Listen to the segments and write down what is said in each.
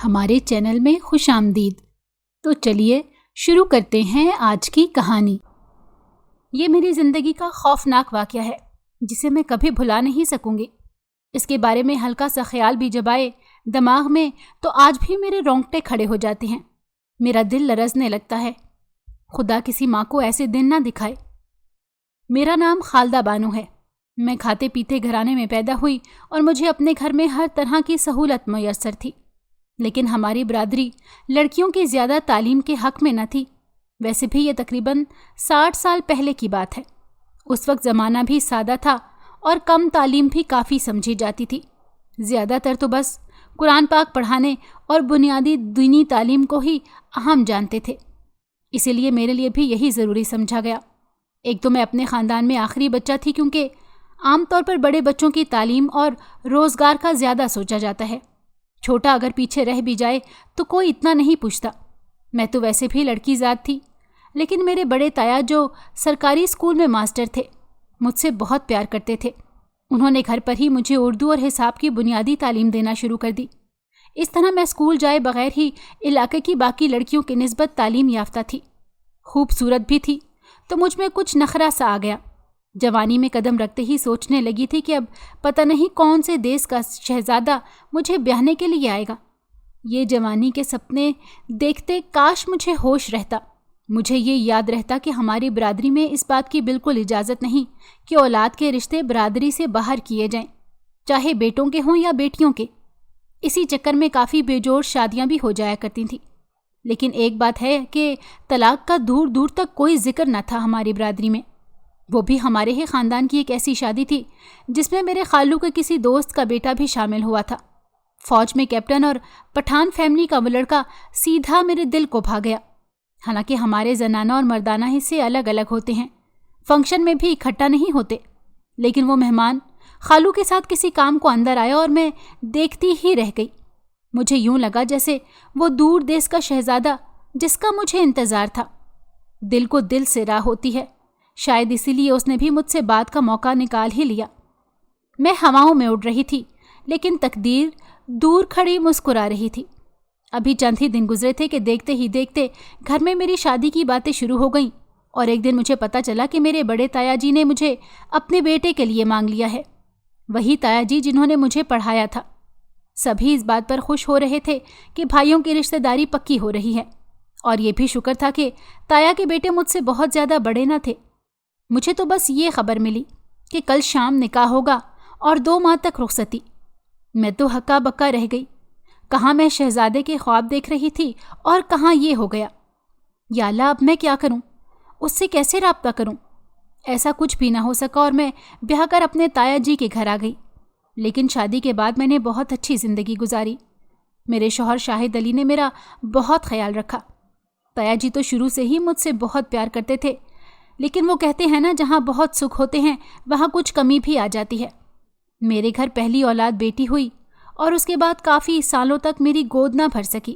ہمارے چینل میں خوش آمدید۔ تو چلیے شروع کرتے ہیں آج کی کہانی۔ یہ میری زندگی کا خوفناک واقعہ ہے جسے میں کبھی بھلا نہیں سکوں گی۔ اس کے بارے میں ہلکا سا خیال بھی جب آئے دماغ میں تو آج بھی میرے رونگٹے کھڑے ہو جاتے ہیں، میرا دل لرزنے لگتا ہے۔ خدا کسی ماں کو ایسے دن نہ دکھائے۔ میرا نام خالدہ بانو ہے۔ میں کھاتے پیتے گھرانے میں پیدا ہوئی اور مجھے اپنے گھر میں ہر طرح کی سہولت میسر تھی، لیکن ہماری برادری لڑکیوں کی زیادہ تعلیم کے حق میں نہ تھی۔ ویسے بھی یہ تقریباً 60 سال پہلے کی بات ہے۔ اس وقت زمانہ بھی سادہ تھا اور کم تعلیم بھی کافی سمجھی جاتی تھی۔ زیادہ تر تو بس قرآن پاک پڑھانے اور بنیادی دینی تعلیم کو ہی اہم جانتے تھے۔ اسی لیے میرے لیے بھی یہی ضروری سمجھا گیا۔ ایک تو میں اپنے خاندان میں آخری بچہ تھی، کیونکہ عام طور پر بڑے بچوں کی تعلیم اور روزگار کا زیادہ سوچا جاتا ہے۔ چھوٹا اگر پیچھے رہ بھی جائے تو کوئی اتنا نہیں پوچھتا۔ میں تو ویسے بھی لڑکی ذات تھی، لیکن میرے بڑے تایا جو سرکاری اسکول میں ماسٹر تھے مجھ سے بہت پیار کرتے تھے۔ انہوں نے گھر پر ہی مجھے اردو اور حساب کی بنیادی تعلیم دینا شروع کر دی۔ اس طرح میں اسکول جائے بغیر ہی علاقے کی باقی لڑکیوں کی نسبت تعلیم یافتہ تھی۔ خوبصورت بھی تھی، تو مجھ میں کچھ نخرہ سا آ گیا۔ جوانی میں قدم رکھتے ہی سوچنے لگی تھی کہ اب پتہ نہیں کون سے دیس کا شہزادہ مجھے بیاہنے کے لیے آئے گا۔ یہ جوانی کے سپنے دیکھتے کاش مجھے ہوش رہتا۔ مجھے یہ یاد رہتا کہ ہماری برادری میں اس بات کی بالکل اجازت نہیں کہ اولاد کے رشتے برادری سے باہر کیے جائیں، چاہے بیٹوں کے ہوں یا بیٹیوں کے۔ اسی چکر میں کافی بے جوڑ شادیاں بھی ہو جایا کرتی تھیں۔ لیکن ایک بات ہے کہ طلاق کا دور دور تک کوئی ذکر نہ تھا ہماری برادری میں۔ وہ بھی ہمارے ہی خاندان کی ایک ایسی شادی تھی جس میں میرے خالو کے کسی دوست کا بیٹا بھی شامل ہوا تھا۔ فوج میں کیپٹن اور پٹھان فیملی کا وہ لڑکا سیدھا میرے دل کو بھا گیا۔ حالانکہ ہمارے زنانہ اور مردانہ حصے الگ الگ ہوتے ہیں، فنکشن میں بھی اکٹھا نہیں ہوتے، لیکن وہ مہمان خالو کے ساتھ کسی کام کو اندر آیا اور میں دیکھتی ہی رہ گئی۔ مجھے یوں لگا جیسے وہ دور دیس کا شہزادہ جس کا مجھے انتظار تھا۔ دل کو دل سے راہ ہوتی ہے، شاید اسی لیے اس نے بھی مجھ سے بات کا موقع نکال ہی لیا۔ میں ہواؤں میں اڑ رہی تھی، لیکن تقدیر دور کھڑی مسکرا رہی تھی۔ ابھی چند ہی دن گزرے تھے کہ دیکھتے ہی دیکھتے گھر میں میری شادی کی باتیں شروع ہو گئیں، اور ایک دن مجھے پتہ چلا کہ میرے بڑے تایا جی نے مجھے اپنے بیٹے کے لیے مانگ لیا ہے۔ وہی تایا جی جنہوں نے مجھے پڑھایا تھا۔ سبھی اس بات پر خوش ہو رہے تھے کہ بھائیوں کی رشتہ داری پکی ہو رہی ہے، اور یہ بھی شکر تھا کہ تایا کے بیٹے مجھ سے بہت زیادہ بڑے نہ تھے۔ مجھے تو بس یہ خبر ملی کہ کل شام نکاح ہوگا اور 2 ماہ تک رخصتی۔ میں تو ہکا بکا رہ گئی۔ کہاں میں شہزادے کے خواب دیکھ رہی تھی اور کہاں یہ ہو گیا۔ یا اللہ، اب میں کیا کروں؟ اس سے کیسے رابطہ کروں؟ ایسا کچھ بھی نہ ہو سکا اور میں بیاہ کر اپنے تایا جی کے گھر آ گئی۔ لیکن شادی کے بعد میں نے بہت اچھی زندگی گزاری۔ میرے شوہر شاہد علی نے میرا بہت خیال رکھا۔ تایا جی تو شروع سے ہی مجھ سے بہت پیار کرتے تھے، لیکن وہ کہتے ہیں نا، جہاں بہت سکھ ہوتے ہیں وہاں کچھ کمی بھی آ جاتی ہے۔ میرے گھر پہلی اولاد بیٹی ہوئی اور اس کے بعد کافی سالوں تک میری گود نہ بھر سکی۔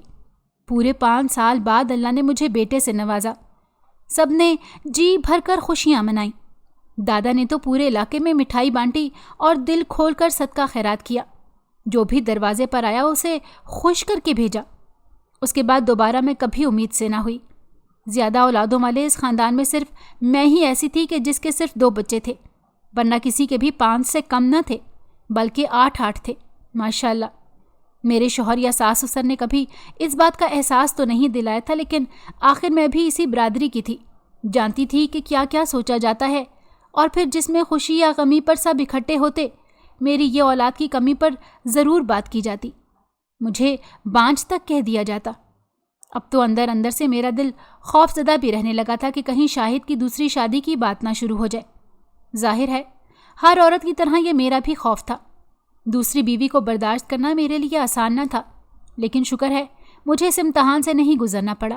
پورے 5 سال بعد اللہ نے مجھے بیٹے سے نوازا۔ سب نے جی بھر کر خوشیاں منائیں۔ دادا نے تو پورے علاقے میں مٹھائی بانٹی اور دل کھول کر صدقہ خیرات کیا۔ جو بھی دروازے پر آیا اسے خوش کر کے بھیجا۔ اس کے بعد دوبارہ میں کبھی امید سے نہ ہوئی۔ زیادہ اولادوں والے اس خاندان میں صرف میں ہی ایسی تھی کہ جس کے صرف 2 بچے تھے، ورنہ کسی کے بھی 5 سے کم نہ تھے، بلکہ 8 تھے۔ ماشاءاللہ۔ میرے شوہر یا ساس سسر نے کبھی اس بات کا احساس تو نہیں دلایا تھا، لیکن آخر میں بھی اسی برادری کی تھی، جانتی تھی کہ کیا کیا سوچا جاتا ہے، اور پھر جس میں خوشی یا غمی پر سب اکٹھے ہوتے، میری یہ اولاد کی کمی پر ضرور بات کی جاتی، مجھے بانجھ تک کہہ دیا جاتا۔ اب تو اندر اندر سے میرا دل خوف زدہ بھی رہنے لگا تھا کہ کہیں شاہد کی دوسری شادی کی بات نہ شروع ہو جائے۔ ظاہر ہے ہر عورت کی طرح یہ میرا بھی خوف تھا۔ دوسری بیوی کو برداشت کرنا میرے لیے آسان نہ تھا، لیکن شکر ہے مجھے اس امتحان سے نہیں گزرنا پڑا۔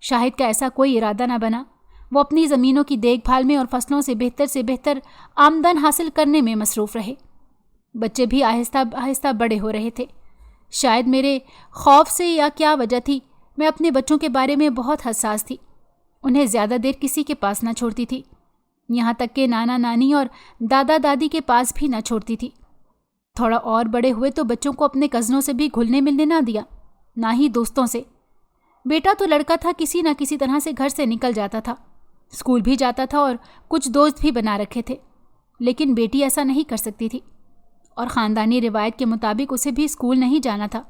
شاہد کا ایسا کوئی ارادہ نہ بنا۔ وہ اپنی زمینوں کی دیکھ بھال میں اور فصلوں سے بہتر آمدن حاصل کرنے میں مصروف رہے۔ بچے بھی آہستہ آہستہ بڑے ہو رہے تھے۔ شاید میرے خوف سے یا کیا وجہ تھی، میں اپنے بچوں کے بارے میں بہت حساس تھی۔ انہیں زیادہ دیر کسی کے پاس نہ چھوڑتی تھی، یہاں تک کہ نانا نانی اور دادا دادی کے پاس بھی نہ چھوڑتی تھی۔ تھوڑا اور بڑے ہوئے تو بچوں کو اپنے کزنوں سے بھی گھلنے ملنے نہ دیا۔ نہ ہی دوستوں سے۔ بیٹا تو لڑکا تھا، کسی نہ کسی طرح سے گھر سے نکل جاتا تھا، اسکول بھی جاتا تھا اور کچھ دوست بھی بنا رکھے تھے، لیکن بیٹی ایسا نہیں کر سکتی تھی، اور خاندانی روایت کے مطابق اسے بھی اسکول نہیں جانا تھا۔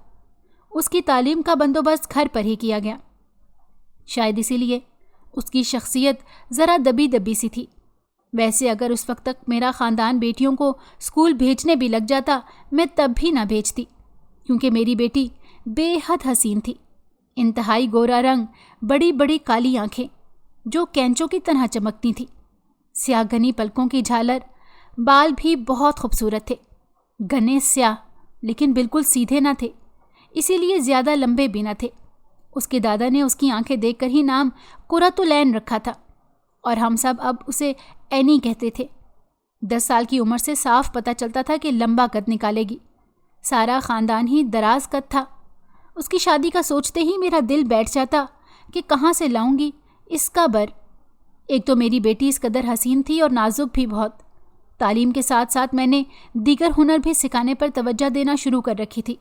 اس کی تعلیم کا بندوبست گھر پر ہی کیا گیا۔ شاید اسی لیے اس کی شخصیت ذرا دبی دبی سی تھی۔ ویسے اگر اس وقت تک میرا خاندان بیٹیوں کو اسکول بھیجنے بھی لگ جاتا، میں تب بھی نہ بھیجتی، کیونکہ میری بیٹی بے حد حسین تھی۔ انتہائی گورا رنگ، بڑی بڑی کالی آنکھیں جو کینچوں کی طرح چمکتی تھیں، سیاہ گھنی پلکوں کی جھالر، بال بھی بہت خوبصورت تھے، گھنے سیاہ لیکن بالکل سیدھے نہ تھے، اسی لیے زیادہ لمبے بھی نہ تھے۔ اس کے دادا نے اس کی آنکھیں دیکھ کر ہی نام قرۃ العین رکھا تھا، اور ہم سب اب اسے اینی کہتے تھے۔ 10 سال کی عمر سے صاف پتہ چلتا تھا کہ لمبا قد نکالے گی۔ سارا خاندان ہی دراز قد تھا۔ اس کی شادی کا سوچتے ہی میرا دل بیٹھ جاتا کہ کہاں سے لاؤں گی اس کا بر۔ ایک تو میری بیٹی اس قدر حسین تھی اور نازک بھی بہت۔ تعلیم کے ساتھ ساتھ میں نے دیگر ہنر بھی سکھانے پر توجہ دینا شروع کر رکھی تھی۔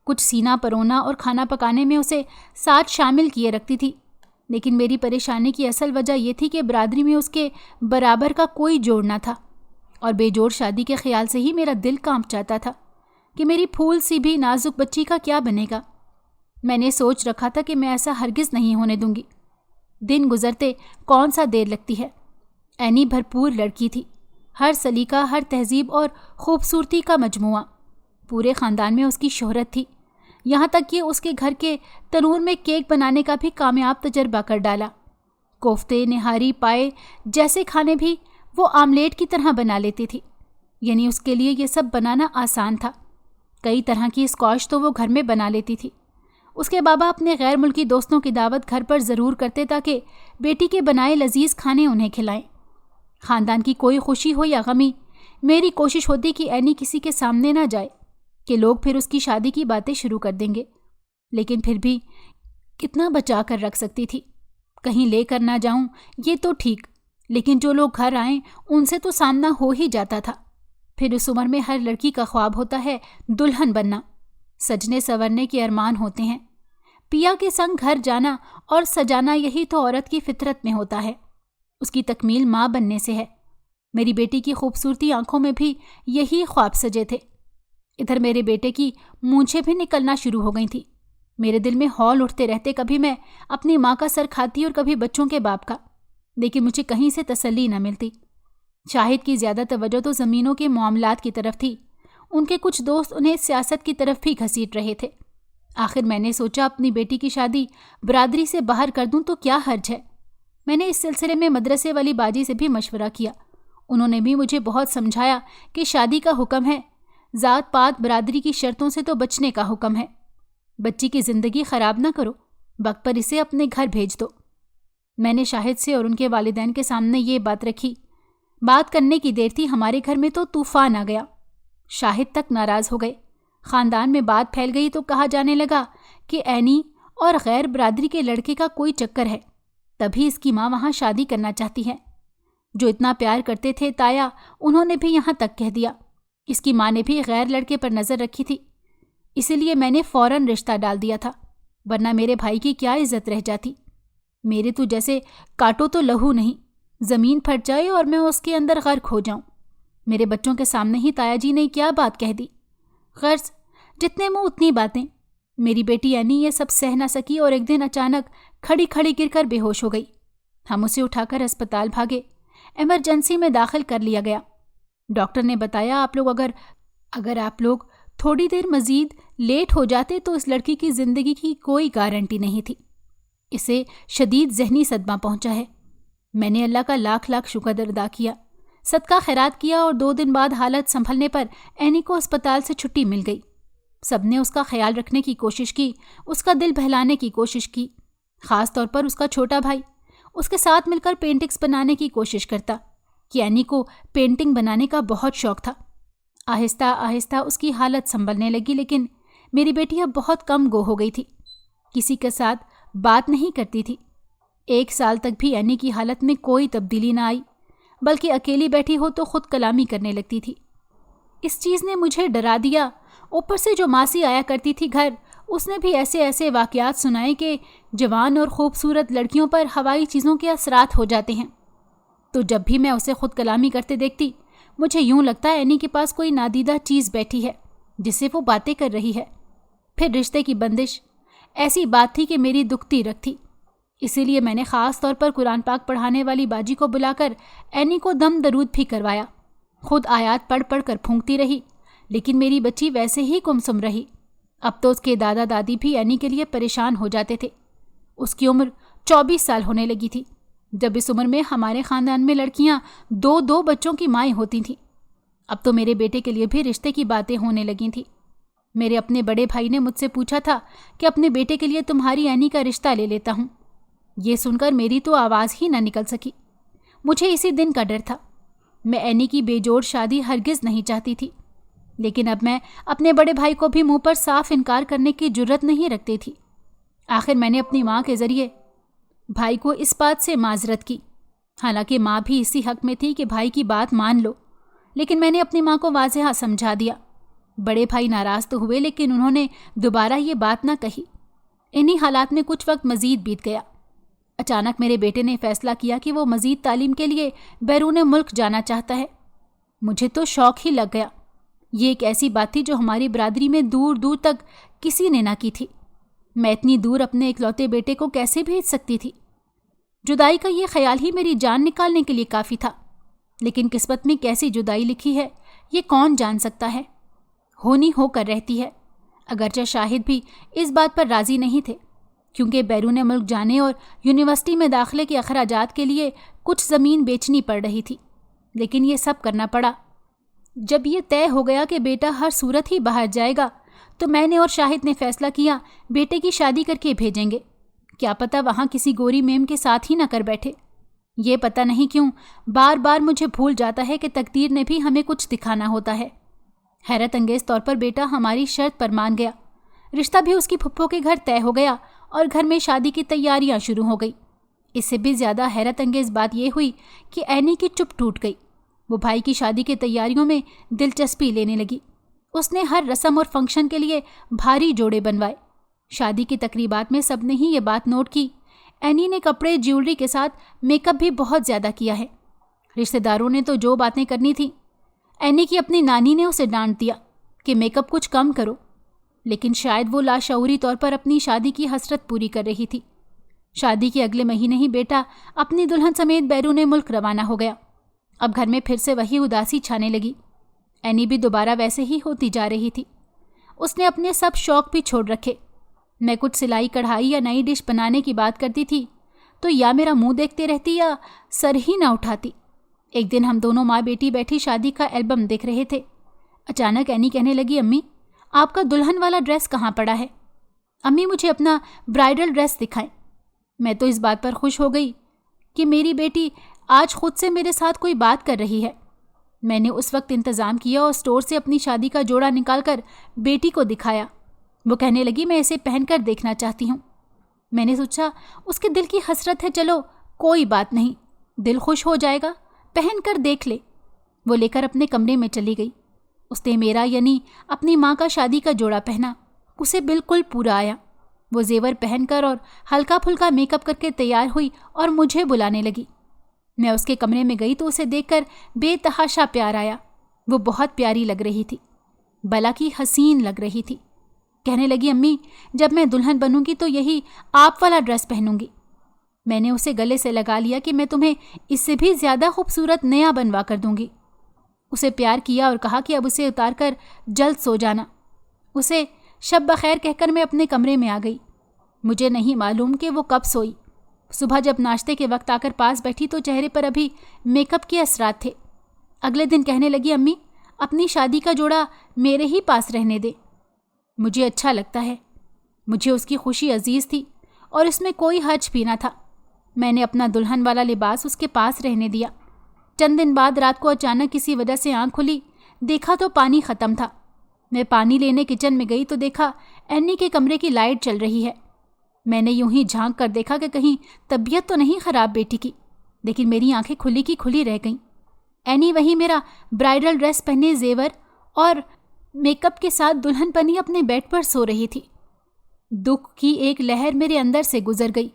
کچھ سینہ پرونا اور کھانا پکانے میں اسے ساتھ شامل کیے رکھتی تھی، لیکن میری پریشانی کی اصل وجہ یہ تھی کہ برادری میں اس کے برابر کا کوئی جوڑ نہ تھا، اور بے جوڑ شادی کے خیال سے ہی میرا دل کانپ جاتا تھا کہ میری پھول سی بھی نازک بچی کا کیا بنے گا۔ میں نے سوچ رکھا تھا کہ میں ایسا ہرگز نہیں ہونے دوں گی۔ دن گزرتے کون سا دیر لگتی ہے۔ اینی بھرپور لڑکی تھی، ہر سلیقہ، ہر تہذیب اور خوبصورتی کا مجموعہ۔ پورے خاندان میں اس کی شہرت تھی، یہاں تک کہ اس کے گھر کے تنور میں کیک بنانے کا بھی کامیاب تجربہ کر ڈالا۔ کوفتے، نہاری، پائے جیسے کھانے بھی وہ آملیٹ کی طرح بنا لیتی تھی، یعنی اس کے لیے یہ سب بنانا آسان تھا۔ کئی طرح کی اسکواش تو وہ گھر میں بنا لیتی تھی۔ اس کے بابا اپنے غیر ملکی دوستوں کی دعوت گھر پر ضرور کرتے تاکہ بیٹی کے بنائے لذیذ کھانے انہیں کھلائیں۔ خاندان کی کوئی خوشی ہو یا غمی، میری کوشش ہوتی کہ اینی کسی کے سامنے نہ جائے، کہ لوگ پھر اس کی شادی کی باتیں شروع کر دیں گے۔ لیکن پھر بھی کتنا بچا کر رکھ سکتی تھی؟ کہیں لے کر نہ جاؤں یہ تو ٹھیک، لیکن جو لوگ گھر آئیں ان سے تو سامنا ہو ہی جاتا تھا۔ پھر اس عمر میں ہر لڑکی کا خواب ہوتا ہے دلہن بننا، سجنے سورنے کے ارمان ہوتے ہیں، پیا کے سنگ گھر جانا اور سجانا، یہی تو عورت کی فطرت میں ہوتا ہے۔ اس کی تکمیل ماں بننے سے ہے۔ میری بیٹی کی خوبصورتی آنکھوں میں بھی یہی خواب سجے تھے۔ ادھر میرے بیٹے کی مونچھیں بھی نکلنا شروع ہو گئی تھیں۔ میرے دل میں ہول اٹھتے رہتے، کبھی میں اپنی ماں کا سر کھاتی اور کبھی بچوں کے باپ کا، لیکن مجھے کہیں سے تسلی نہ ملتی۔ شاہد کی زیادہ توجہ تو زمینوں کے معاملات کی طرف تھی، ان کے کچھ دوست انہیں سیاست کی طرف بھی گھسیٹ رہے تھے۔ آخر میں نے سوچا اپنی بیٹی کی شادی برادری سے باہر کر دوں تو کیا حرج ہے۔ میں نے اس سلسلے میں مدرسے والی باجی سے بھی مشورہ کیا، انہوں نے بھی مجھے بہت سمجھایا کہ شادی کا حکم ہے، ذات پات برادری کی شرطوں سے تو بچنے کا حکم ہے، بچی کی زندگی خراب نہ کرو، وقت پر اسے اپنے گھر بھیج دو۔ میں نے شاہد سے اور ان کے والدین کے سامنے یہ بات رکھی۔ بات کرنے کی دیر تھی، ہمارے گھر میں تو طوفان آ گیا۔ شاہد تک ناراض ہو گئے، خاندان میں بات پھیل گئی تو کہا جانے لگا کہ اینی اور غیر برادری کے لڑکے کا کوئی چکر ہے، تبھی اس کی ماں وہاں شادی کرنا چاہتی ہے۔ جو اتنا پیار کرتے تھے تایا، انہوں نے بھی یہاں تک کہہ دیا۔ اس کی ماں نے بھی غیر لڑکے پر نظر رکھی تھی، اسی لیے میں نے فوراً رشتہ ڈال دیا تھا، ورنہ میرے بھائی کی کیا عزت رہ جاتی۔ میرے تو جیسے کاٹو تو لہو نہیں، زمین پھٹ جائے اور میں اس کے اندر غرق ہو جاؤں۔ میرے بچوں کے سامنے ہی تایا جی نے کیا بات کہہ دی۔ غرض جتنے منہ اتنی باتیں۔ میری بیٹی اینی یہ سب سہ نہ سکی اور ایک دن اچانک کھڑی کھڑی گر کر بے ہوش ہو گئی۔ ہم اسے اٹھا کر اسپتال بھاگے، ایمرجنسی میں داخل کر لیا گیا۔ ڈاکٹر نے بتایا اگر آپ لوگ تھوڑی دیر مزید لیٹ ہو جاتے تو اس لڑکی کی زندگی کی کوئی گارنٹی نہیں تھی، اسے شدید ذہنی صدمہ پہنچا ہے۔ میں نے اللہ کا لاکھ لاکھ شکر ادا کیا، صدقہ خیرات کیا، اور 2 دن بعد حالت سنبھلنے پر اینی کو اسپتال سے چھٹی مل گئی۔ سب نے اس کا خیال رکھنے کی کوشش کی، اس کا دل بہلانے کی کوشش کی، خاص طور پر اس کا چھوٹا بھائی اس کے ساتھ مل کر پینٹنگز بنانے کی کوشش کرتا کہ اینی کو پینٹنگ بنانے کا بہت شوق تھا۔ آہستہ آہستہ اس کی حالت سنبھلنے لگی، لیکن میری بیٹی اب بہت کم گو ہو گئی تھی، کسی کے ساتھ بات نہیں کرتی تھی۔ 1 سال تک بھی اینی کی حالت میں کوئی تبدیلی نہ آئی، بلکہ اکیلی بیٹھی ہو تو خود کلامی کرنے لگتی تھی۔ اس چیز نے مجھے ڈرا دیا، اوپر سے جو ماسی آیا کرتی تھی گھر، اس نے بھی ایسے ایسے واقعات سنائے کہ جوان اور خوبصورت لڑکیوں پر ہوائی چیزوں کے اثرات ہو جاتے ہیں۔ تو جب بھی میں اسے خود کلامی کرتے دیکھتی، مجھے یوں لگتا ہے اینی کے پاس کوئی نادیدہ چیز بیٹھی ہے جس سے وہ باتیں کر رہی ہے۔ پھر رشتے کی بندش ایسی بات تھی کہ میری دکھتی رکھ تھی، اسی لیے میں نے خاص طور پر قرآن پاک پڑھانے والی باجی کو بلا کر اینی کو دم درود بھی کروایا۔ خود آیات پڑھ پڑھ کر پھونکتی رہی، لیکن میری بچی ویسے ہی گمسم رہی۔ اب تو اس کے دادا دادی بھی اینی کے لیے پریشان ہو جاتے تھے۔ اس کی عمر 24 سال ہونے لگی تھی، جب اس عمر میں ہمارے خاندان میں لڑکیاں 2 بچوں کی مائیں ہوتی تھیں۔ اب تو میرے بیٹے کے لیے بھی رشتے کی باتیں ہونے لگی تھیں۔ میرے اپنے بڑے بھائی نے مجھ سے پوچھا تھا کہ اپنے بیٹے کے لیے تمہاری اینی کا رشتہ لے لیتا ہوں۔ یہ سن کر میری تو آواز ہی نہ نکل سکی۔ مجھے اسی دن کا ڈر تھا۔ میں اینی کی بے جوڑ شادی ہرگز نہیں چاہتی تھی، لیکن اب میں اپنے بڑے بھائی کو بھی منہ پر صاف انکار کرنے کی جرت نہیں رکھتی تھی۔ آخر میں نے اپنی ماں کے ذریعے بھائی کو اس بات سے معذرت کی، حالانکہ ماں بھی اسی حق میں تھی کہ بھائی کی بات مان لو، لیکن میں نے اپنی ماں کو واضح سمجھا دیا۔ بڑے بھائی ناراض تو ہوئے، لیکن انہوں نے دوبارہ یہ بات نہ کہی۔ انہی حالات میں کچھ وقت مزید بیت گیا۔ اچانک میرے بیٹے نے فیصلہ کیا کہ وہ مزید تعلیم کے لیے بیرون ملک جانا چاہتا ہے۔ مجھے تو شوق ہی لگ گیا۔ یہ ایک ایسی بات تھی جو ہماری برادری میں دور دور تک کسی نے نہ کی تھی۔ میں اتنی دور اپنے اکلوتے بیٹے کو کیسے بھیج سکتی تھی؟ جدائی کا یہ خیال ہی میری جان نکالنے کے لیے کافی تھا، لیکن قسمت میں کیسی جدائی لکھی ہے یہ کون جان سکتا ہے؟ ہونی ہو کر رہتی ہے۔ اگرچہ شاہد بھی اس بات پر راضی نہیں تھے، کیونکہ بیرون ملک جانے اور یونیورسٹی میں داخلے کے اخراجات کے لیے کچھ زمین بیچنی پڑ رہی تھی، لیکن یہ سب کرنا پڑا۔ جب یہ طے ہو گیا کہ بیٹا ہر صورت ہی باہر جائے گا، تو میں نے اور شاہد نے فیصلہ کیا بیٹے کی شادی کر کے بھیجیں گے۔ کیا پتہ وہاں کسی گوری میم کے ساتھ ہی نہ کر بیٹھے۔ یہ پتہ نہیں کیوں بار بار مجھے بھول جاتا ہے کہ تقدیر نے بھی ہمیں کچھ دکھانا ہوتا ہے۔ حیرت انگیز طور پر بیٹا ہماری شرط پر مان گیا۔ رشتہ بھی اس کی پھپھو کے گھر طے ہو گیا اور گھر میں شادی کی تیاریاں شروع ہو گئی۔ اس سے بھی زیادہ حیرت انگیز بات یہ ہوئی کہ اینی کی چپ ٹوٹ گئی۔ وہ بھائی کی شادی کی تیاریوں میں دلچسپی لینے لگی۔ اس نے ہر رسم اور فنکشن کے لیے بھاری جوڑے بنوائے۔ شادی کی تقریبات میں سب نے ہی یہ بات نوٹ کی، اینی نے کپڑے جیولری کے ساتھ میک اپ بھی بہت زیادہ کیا ہے۔ رشتہ داروں نے تو جو باتیں کرنی تھی، اینی کی اپنی نانی نے اسے ڈانٹ دیا کہ میک اپ کچھ کم کرو، لیکن شاید وہ لاشعوری طور پر اپنی شادی کی حسرت پوری کر رہی تھی۔ شادی کے اگلے مہینے ہی بیٹا اپنی دلہن سمیت بیرون ملک روانہ ہو گیا۔ اب گھر میں پھر سے وہی اداسی چھانے لگی۔ اینی بھی دوبارہ ویسے ہی ہوتی جا رہی تھی۔ اس نے اپنے سب شوق بھی چھوڑ رکھے۔ میں کچھ سلائی کڑھائی یا نئی ڈش بنانے کی بات کرتی تھی تو یا میرا منہ دیکھتے رہتی یا سر ہی نہ اٹھاتی۔ ایک دن ہم دونوں ماں بیٹی بیٹھی شادی کا البم دیکھ رہے تھے۔ اچانک اینی کہنے لگی، امی آپ کا دلہن والا ڈریس کہاں پڑا ہے؟ امی مجھے اپنا برائڈل ڈریس دکھائیں۔ میں تو اس بات پر خوش ہو گئی کہ میری بیٹی آج خود سے میرے ساتھ کوئی بات کر رہی ہے۔ میں نے اس وقت انتظام کیا اور اسٹور سے اپنی شادی کا جوڑا نکال کر بیٹی کو دکھایا۔ وہ کہنے لگی، میں اسے پہن کر دیکھنا چاہتی ہوں۔ میں نے سوچا اس کے دل کی حسرت ہے، چلو کوئی بات نہیں، دل خوش ہو جائے گا، پہن کر دیکھ لے۔ وہ لے کر اپنے کمرے میں چلی گئی۔ اس نے میرا یعنی اپنی ماں کا شادی کا جوڑا پہنا۔ اسے بالکل پورا آیا۔ وہ زیور پہن کر اور ہلکا پھلکا میک اپ کر کے تیار ہوئی اور مجھے بلانے لگی۔ میں اس کے کمرے میں گئی تو اسے دیکھ کر بے تحاشا پیار آیا۔ وہ بہت پیاری لگ رہی تھی، بلا کی حسین لگ رہی تھی۔ کہنے لگی، امی جب میں دلہن بنوں گی تو یہی آپ والا ڈریس پہنوں گی۔ میں نے اسے گلے سے لگا لیا کہ میں تمہیں اس سے بھی زیادہ خوبصورت نیا بنوا کر دوں گی۔ اسے پیار کیا اور کہا کہ اب اسے اتار کر جلد سو جانا۔ اسے شب بخیر کہہ کر میں اپنے کمرے میں آ گئی۔ مجھے نہیں معلوم کہ وہ کب سوئی۔ صبح جب ناشتے کے وقت آ کر پاس بیٹھی تو چہرے پر ابھی میک اپ کے اثرات تھے۔ اگلے دن کہنے لگی، امی اپنی شادی کا جوڑا میرے ہی پاس رہنے دے، مجھے اچھا لگتا ہے۔ مجھے اس کی خوشی عزیز تھی اور اس میں کوئی حرج بھی نہ تھا۔ میں نے اپنا دلہن والا لباس اس کے پاس رہنے دیا۔ چند دن بعد رات کو اچانک کسی وجہ سے آنکھ کھلی، دیکھا تو پانی ختم تھا۔ میں پانی لینے کچن میں گئی تو دیکھا اینی کے کمرے کی لائٹ چل رہی ہے۔ میں نے یوں ہی جھانک کر دیکھا کہ کہیں طبیعت تو نہیں خراب بیٹی کی، لیکن میری آنکھیں کھلی کی کھلی رہ گئیں۔ اینی وہی میرا برائڈل ڈریس پہنے زیور اور میک اپ کے ساتھ دلہن بنی اپنے بیڈ پر سو رہی تھی۔ دکھ کی ایک لہر میرے اندر سے گزر گئی۔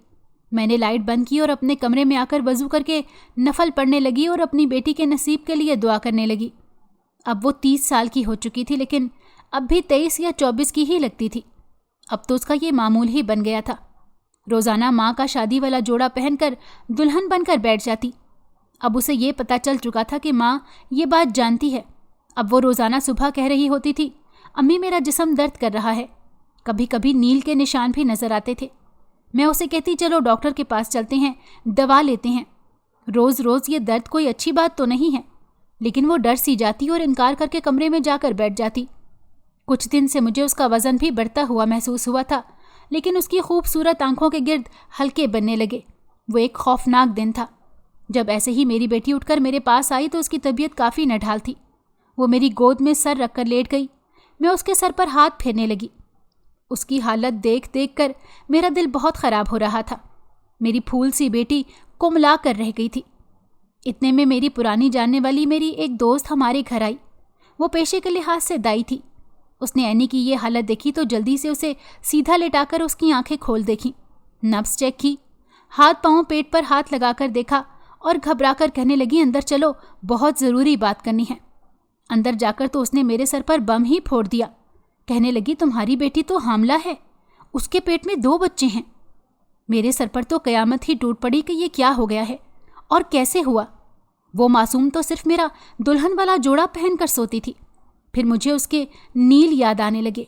میں نے لائٹ بند کی اور اپنے کمرے میں آ کر وضو کر کے نفل پڑھنے لگی اور اپنی بیٹی کے نصیب کے لیے دعا کرنے لگی۔ اب وہ 30 سال کی ہو چکی تھی، لیکن اب بھی 23 یا 24 کی ہی لگتی تھی۔ اب تو اس کا یہ معمول ہی بن گیا تھا۔ روزانہ ماں کا شادی والا جوڑا پہن کر دلہن بن کر بیٹھ جاتی۔ اب اسے یہ پتہ چل چکا تھا کہ ماں یہ بات جانتی ہے۔ اب وہ روزانہ صبح کہہ رہی ہوتی تھی، امی میرا جسم درد کر رہا ہے۔ کبھی کبھی نیل کے نشان بھی نظر آتے تھے۔ میں اسے کہتی، چلو ڈاکٹر کے پاس چلتے ہیں، دوا لیتے ہیں۔ روز روز یہ درد کوئی اچھی بات تو نہیں ہے، لیکن وہ ڈر سی جاتی اور انکار کر کے کمرے میں جا کر بیٹھ جاتی۔ کچھ دن سے مجھے اس کا وزن بھی بڑھتا ہوا محسوس ہوا تھا، لیکن اس کی خوبصورت آنکھوں کے گرد ہلکے بننے لگے۔ وہ ایک خوفناک دن تھا جب ایسے ہی میری بیٹی اٹھ کر میرے پاس آئی تو اس کی طبیعت کافی نڈھال تھی۔ وہ میری گود میں سر رکھ کر لیٹ گئی۔ میں اس کے سر پر ہاتھ پھیرنے لگی۔ اس کی حالت دیکھ دیکھ کر میرا دل بہت خراب ہو رہا تھا۔ میری پھول سی بیٹی کملا کر رہ گئی تھی۔ اتنے میں میری پرانی جاننے والی میری ایک دوست ہمارے گھر آئی۔ وہ پیشے کے لحاظ سے دائی تھی۔ اس نے اینی کی یہ حالت دیکھی تو جلدی سے اسے سیدھا لٹا کر اس کی آنکھیں کھول دیکھیں، نبض چیک کی، ہاتھ پاؤں پیٹ پر ہاتھ لگا کر دیکھا اور گھبرا کر کہنے لگی، اندر چلو، بہت ضروری بات کرنی ہے۔ اندر جا کر تو اس نے میرے سر پر بم ہی پھوڑ دیا۔ کہنے لگی، تمہاری بیٹی تو حاملہ ہے، اس کے پیٹ میں 2 بچے ہیں۔ میرے سر پر تو قیامت ہی ٹوٹ پڑی کہ یہ کیا ہو گیا ہے اور کیسے ہوا۔ وہ معصوم تو صرف میرا دلہن والا جوڑا پہن کر سوتی تھی۔ پھر مجھے اس کے نیل یاد آنے لگے،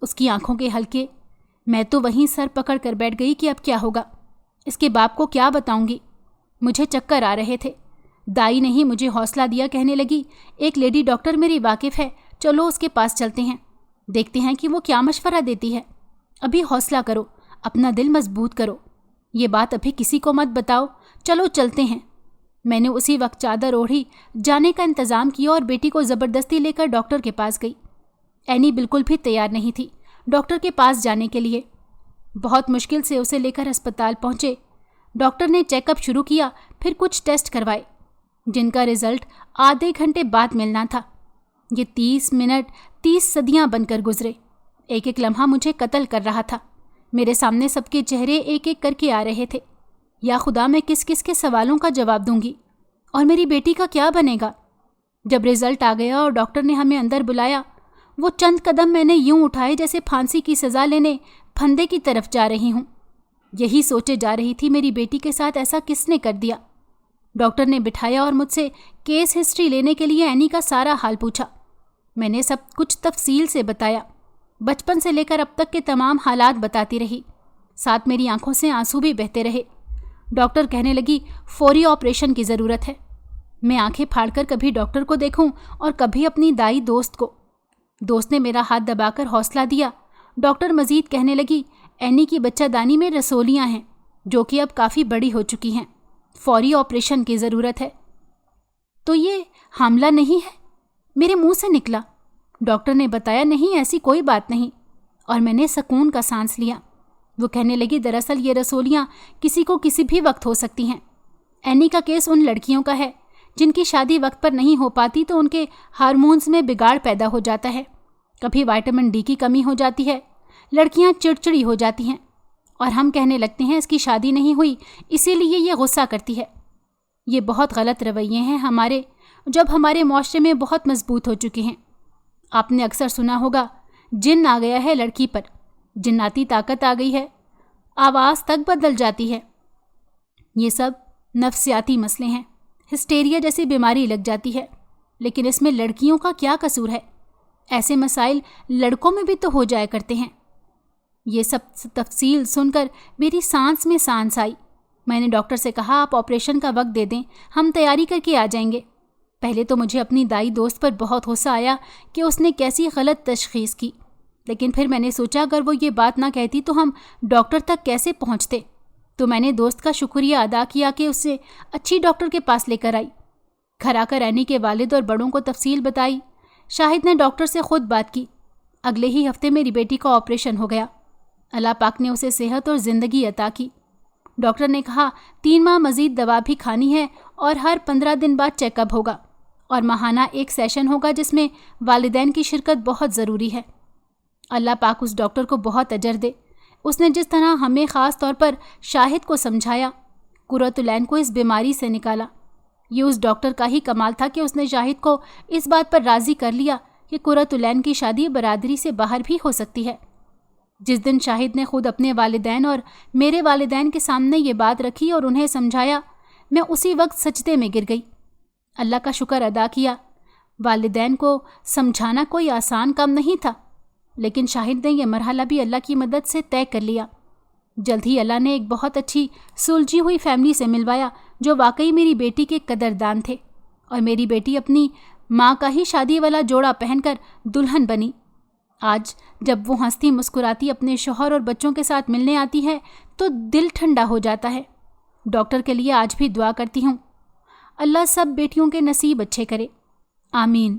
اس کی آنکھوں کے ہلکے۔ میں تو وہیں سر پکڑ کر بیٹھ گئی کہ اب کیا ہوگا، اس کے باپ کو کیا بتاؤں گی۔ مجھے چکر آ رہے تھے۔ دائی نے ہی مجھے حوصلہ دیا، کہنے لگی، ایک لیڈی ڈاکٹر میری واقف ہے، چلو اس کے پاس چلتے ہیں، دیکھتے ہیں کہ وہ کیا مشورہ دیتی ہے۔ ابھی حوصلہ کرو، اپنا دل مضبوط کرو، یہ بات ابھی کسی کو مت بتاؤ، چلو چلتے ہیں۔ میں نے اسی وقت چادر اوڑھی جانے کا انتظام کیا اور بیٹی کو زبردستی لے کر ڈاکٹر کے پاس گئی۔ اینی بالکل بھی تیار نہیں تھی ڈاکٹر کے پاس جانے کے لیے۔ بہت مشکل سے اسے لے کر ہسپتال پہنچے۔ ڈاکٹر نے چیک اپ شروع کیا، پھر کچھ ٹیسٹ کروائے جن کا رزلٹ آدھے گھنٹے بعد ملنا تھا۔ یہ 30 منٹ 30 صدیاں بن کر گزرے۔ ایک ایک لمحہ مجھے قتل کر رہا تھا۔ میرے سامنے سب کے چہرے ایک ایک کر کے آ رہے تھے۔ یا خدا، میں کس کس کے سوالوں کا جواب دوں گی، اور میری بیٹی کا کیا بنے گا؟ جب رزلٹ آ گیا اور ڈاکٹر نے ہمیں اندر بلایا، وہ چند قدم میں نے یوں اٹھائے جیسے پھانسی کی سزا لینے پھندے کی طرف جا رہی ہوں۔ یہی سوچے جا رہی تھی، میری بیٹی کے ساتھ ایسا کس نے کر دیا۔ ڈاکٹر نے بٹھایا اور مجھ سے کیس ہسٹری لینے کے لیے اینی کا سارا حال پوچھا۔ میں نے سب کچھ تفصیل سے بتایا، بچپن سے لے کر اب تک کے تمام حالات بتاتی رہی، ساتھ میری آنکھوں سے آنسو بھی بہتے رہے۔ ڈاکٹر کہنے لگی، فوری آپریشن کی ضرورت ہے۔ میں آنکھیں پھاڑ کر کبھی ڈاکٹر کو دیکھوں اور کبھی اپنی دائی دوست کو۔ دوست نے میرا ہاتھ دبا کر حوصلہ دیا۔ ڈاکٹر مزید کہنے لگی، اینی کی بچہ دانی میں رسولیاں ہیں جو کہ اب کافی بڑی ہو چکی ہیں، فوری آپریشن کی ضرورت ہے۔ تو یہ حاملہ نہیں ہے؟ میرے منہ سے نکلا۔ ڈاکٹر نے بتایا، نہیں، ایسی کوئی بات نہیں، اور میں نے سکون کا سانس لیا۔ وہ کہنے لگی، دراصل یہ رسولیاں کسی کو کسی بھی وقت ہو سکتی ہیں۔ اینی کا کیس ان لڑکیوں کا ہے جن کی شادی وقت پر نہیں ہو پاتی تو ان کے ہارمونز میں بگاڑ پیدا ہو جاتا ہے، کبھی وائٹامن ڈی کی کمی ہو جاتی ہے، لڑکیاں چڑچڑی ہو جاتی ہیں، اور ہم کہنے لگتے ہیں اس کی شادی نہیں ہوئی اسی لیے یہ غصہ کرتی ہے۔ یہ بہت غلط رویے ہیں ہمارے، جب ہمارے معاشرے میں بہت مضبوط ہو چکے ہیں۔ آپ نے اکثر سنا ہوگا، جن آ گیا ہے لڑکی پر، جناتی طاقت آ گئی ہے، آواز تک بدل جاتی ہے۔ یہ سب نفسیاتی مسئلے ہیں، ہسٹیریا جیسی بیماری لگ جاتی ہے، لیکن اس میں لڑکیوں کا کیا قصور ہے؟ ایسے مسائل لڑکوں میں بھی تو ہو جایا کرتے ہیں۔ یہ سب تفصیل سن کر میری سانس میں سانس آئی۔ میں نے ڈاکٹر سے کہا، آپ آپریشن کا وقت دے دیں، ہم تیاری کر کے آ جائیں گے۔ پہلے تو مجھے اپنی دائی دوست پر بہت غصہ آیا کہ اس نے کیسی غلط تشخیص کی، لیکن پھر میں نے سوچا اگر وہ یہ بات نہ کہتی تو ہم ڈاکٹر تک کیسے پہنچتے۔ تو میں نے دوست کا شکریہ ادا کیا کہ اسے اچھی ڈاکٹر کے پاس لے کر آئی۔ گھر آ کر اینی کے والد اور بڑوں کو تفصیل بتائی۔ شاہد نے ڈاکٹر سے خود بات کی۔ اگلے ہی ہفتے میری بیٹی کا آپریشن ہو گیا۔ اللہ پاک نے اسے صحت اور زندگی عطا کی۔ ڈاکٹر نے کہا 3 ماہ مزید دوا بھی کھانی ہے اور ہر 15 دن بعد چیک اپ ہوگا، اور ماہانہ ایک سیشن ہوگا جس میں والدین کی شرکت بہت ضروری ہے۔ اللہ پاک اس ڈاکٹر کو بہت اجر دے، اس نے جس طرح ہمیں خاص طور پر شاہد کو سمجھایا، قرۃ العین کو اس بیماری سے نکالا، یہ اس ڈاکٹر کا ہی کمال تھا کہ اس نے شاہد کو اس بات پر راضی کر لیا کہ قرۃ العین کی شادی برادری سے باہر بھی ہو سکتی ہے۔ جس دن شاہد نے خود اپنے والدین اور میرے والدین کے سامنے یہ بات رکھی اور انہیں سمجھایا، میں اسی وقت سجدے میں گر گئی، اللہ کا شکر ادا کیا۔ والدین کو سمجھانا کوئی آسان کام نہیں تھا، لیکن شاہد نے یہ مرحلہ بھی اللہ کی مدد سے طے کر لیا۔ جلد ہی اللہ نے ایک بہت اچھی سلجھی ہوئی فیملی سے ملوایا جو واقعی میری بیٹی کے قدردان تھے، اور میری بیٹی اپنی ماں کا ہی شادی والا جوڑا پہن کر دلہن بنی۔ آج جب وہ ہنستی مسکراتی اپنے شوہر اور بچوں کے ساتھ ملنے آتی ہے تو دل ٹھنڈا ہو جاتا ہے۔ ڈاکٹر کے لیے آج بھی دعا کرتی ہوں، اللہ سب بیٹیوں کے نصیب اچھے کرے، آمین۔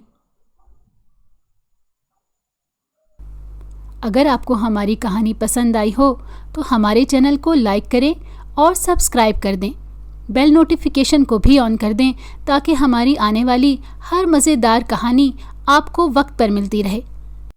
اگر آپ کو ہماری کہانی پسند آئی ہو تو ہمارے چینل کو لائک کریں اور سبسکرائب کر دیں، بیل نوٹیفیکیشن کو بھی آن کر دیں تاکہ ہماری آنے والی ہر مزیدار کہانی آپ کو وقت پر ملتی رہے۔